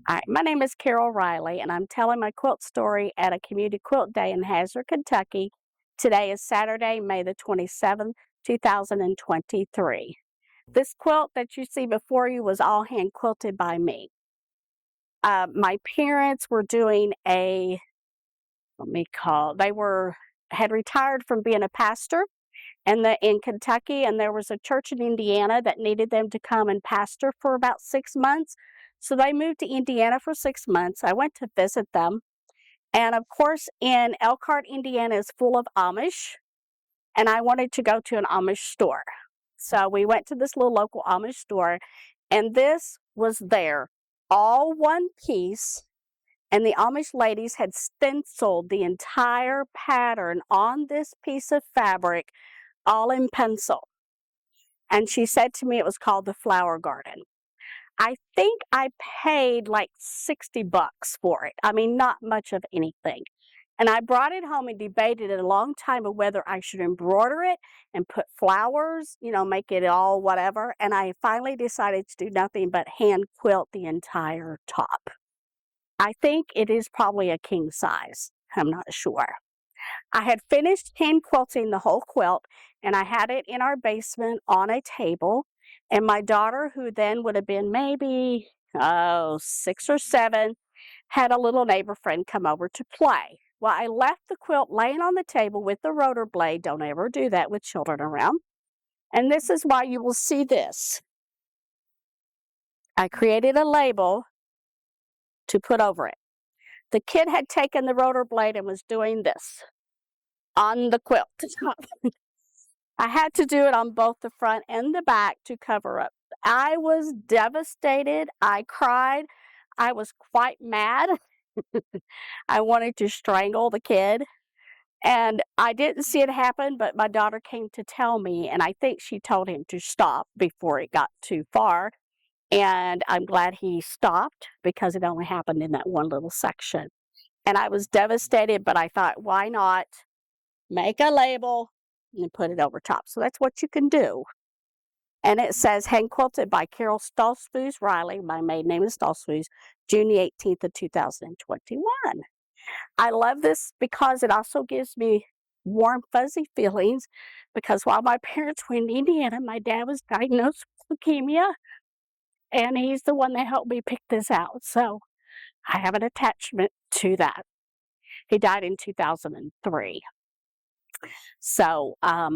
Hi, my name is Carol Riley, and I'm telling my quilt story at a Community Quilt Day in Hazard, Kentucky. Today is Saturday, May the 27th, 2023. This quilt that you see before you was all hand quilted by me. My parents were doing they had retired from being a pastor in Kentucky, and there was a church in Indiana that needed them to come and pastor for about 6 months. So they moved to Indiana for 6 months. I went to visit them. And of course, in Elkhart, Indiana is full of Amish, and I wanted to go to an Amish store. So we went to this little local Amish store, and this was there, all one piece, and the Amish ladies had stenciled the entire pattern on this piece of fabric, all in pencil. And she said to me it was called the Flower Garden. I think I paid like $60 for it. I mean, not much of anything. And I brought it home and debated it a long time of whether I should embroider it and put flowers, make it all whatever. And I finally decided to do nothing but hand quilt the entire top. I think it is probably a king size. I'm not sure. I had finished hand quilting the whole quilt, and I had it in our basement on a table. And my daughter, who then would have been maybe 6 or 7, had a little neighbor friend come over to play. Well, I left the quilt laying on the table with the rotor blade. Don't ever do that with children around. And this is why you will see this. I created a label to put over it. The kid had taken the rotor blade and was doing this on the quilt. I had to do it on both the front and the back to cover up. I was devastated. I cried. I was quite mad. I wanted to strangle the kid. And I didn't see it happen, but my daughter came to tell me, and I think she told him to stop before it got too far. And I'm glad he stopped because it only happened in that one little section. And I was devastated, but I thought, why not make a label and put it over top? So that's what you can do. And it says, hand quilted by Carol Stoltzfus Riley. My maiden name is Stoltzfus, June the 18th of 2021. I love this because it also gives me warm, fuzzy feelings, because while my parents were in Indiana, my dad was diagnosed with leukemia, and he's the one that helped me pick this out. So I have an attachment to that. He died in 2003. So I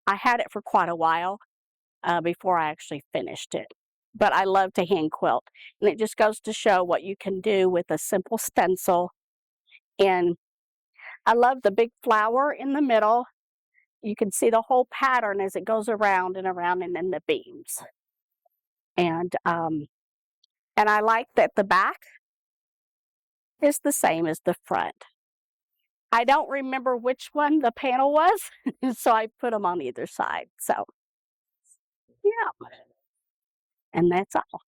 had it for quite a while before I actually finished it. But I love to hand quilt. And it just goes to show what you can do with a simple stencil. And I love the big flower in the middle. You can see the whole pattern as it goes around and around, and then the beams. And I like that the back is the same as the front. I don't remember which one the panel was, so I put them on either side. So, yeah. And that's all.